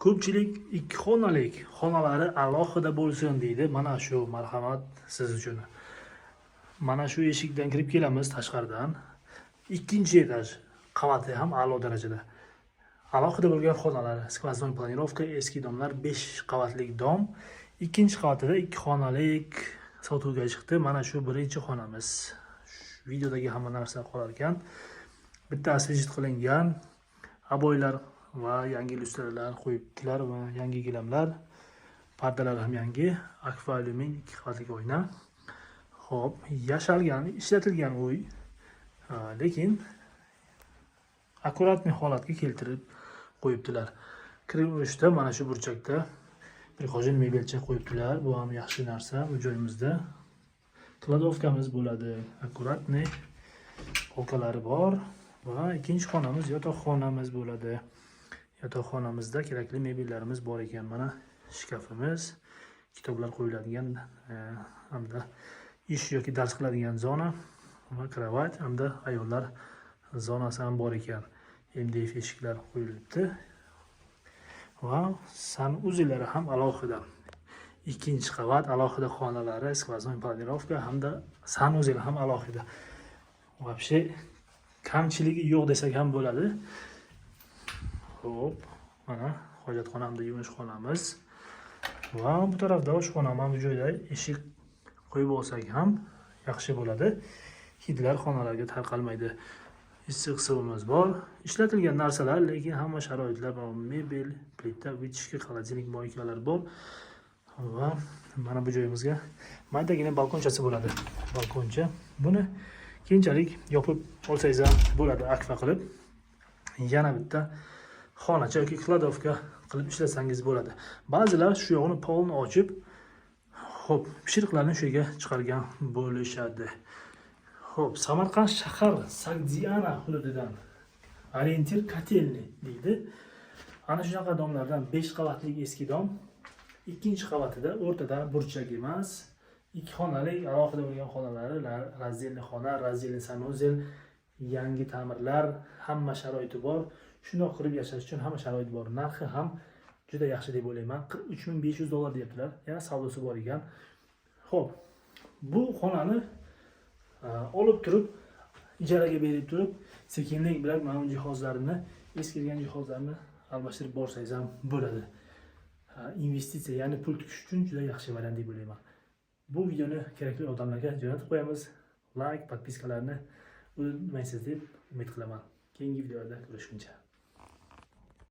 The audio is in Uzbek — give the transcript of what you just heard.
Ko'pchilik ikki xonalik xonalari alohida bo'lsin deydi. Mana shu marhamat siz uchun. Mana shu eshikdan kirib kelamiz tashqaridan. Ikkinchi etaj qavati ham a'lo darajada. Alohida bo'lgan xonalar, skvoznoy planirovka, eski domlar 5 qavatlik dom. Ikkinchi qavatida 2 xonalik sotuvga chiqdi. Mana shu birinchi xonamiz. Videodagi hamma narsa qolar ekan. Bittasi vizit qilingan aboylar va yangi lyustralar qo'yibdilar va yangi gilamlar. Pardalar ham yangi, akvariumin 2 qavatlik oyna. Xo'p, yashalgan, ishlatilgan uy. Lekin akkuratniy holatga keltirib qo'yibdilar. Kirib mana shu burchakda prixojin mebelcha qo'yibdilar. Bu ham yaxshi narsa bu joyimizda. Kladovkamiz bo'ladi, akkuratniy polkalari bor va ikkinchi xonamiz yotoqxonamiz bo'ladi. Yotoqxonamizda kerakli mebellarimiz bor ekan. Mana shkafimiz, kitoblar qo'yiladigan hamda ish yoki dars qiladigan zona va kravat hamda ayollar zonasi ham bor ekan. MDF eshiklar qo'yilibdi. Va sanuzellari ham alohida. Ikkinchi qavat alohida xonalari, skvoznoy planirovka hamda sanuzel ham alohida. Вообще kamchiligi yo'q desak ham bo'ladi. Xo'p, mana hojatxona hamda yuvinish xonamiz. Va bu tarafda oshxona ham bu joyda eshik qo'yib olsak ham yaxshi bo'ladi. Hidlar xonalarga tarqalmaydi. Issiq suvimiz bor. Ishlatilgan narsalar, lekin hamma sharoitlar bor. Mebel, plita, vitishka, xolodilnik, moykalar bor. Va mana bu joyimizga maydagina balkonchasi bo'ladi. Balkoncha. Buni keyinchalik yopib olsangiz ham bo'ladi, akfa qilib. Yana bitta xonacha yoki kladovka qilib ishlasangiz bo'ladi. Ba'zilar shu yog'ini polni ochib, xo'p, pishiriqlarni shu yerga chiqargan bo'lishadi. Xo'p, Samarqand shahar Sagdiana hududidan orientir kotelni deydi. Ana shunaqa domlardan 5 qavatlik eski dom. Ikkinchi qavatida o'rtada burchak emas, 2 xonalik alohida bo'lgan xonalari, razdelli xona, razdelli sanuzel, yangi ta'mirlar, hamma sharoiti bor. Shundoq qilib yashash uchun hamma sharoit bor. Narxi ham juda yaxshi deb o'ylayman. $43,500 deyaptilar. Yana savdosi bor ekan. Xo'p, bu xonani olib turib, ijaraga berib turib, sekinlik bilan mana bu jihozlarni, eskirgan jihozlarni almashtirib borsangiz ham bo'ladi. Investitsiya, ya'ni pul tikish uchun juda yaxshi variant deb o'ylayman. Bu videoni kerakli odamlarga jo'natib qo'yamiz. Like, podpiskalarni unutmaysiz deb umid qilaman. Keyingi videolarda ko'rishguncha.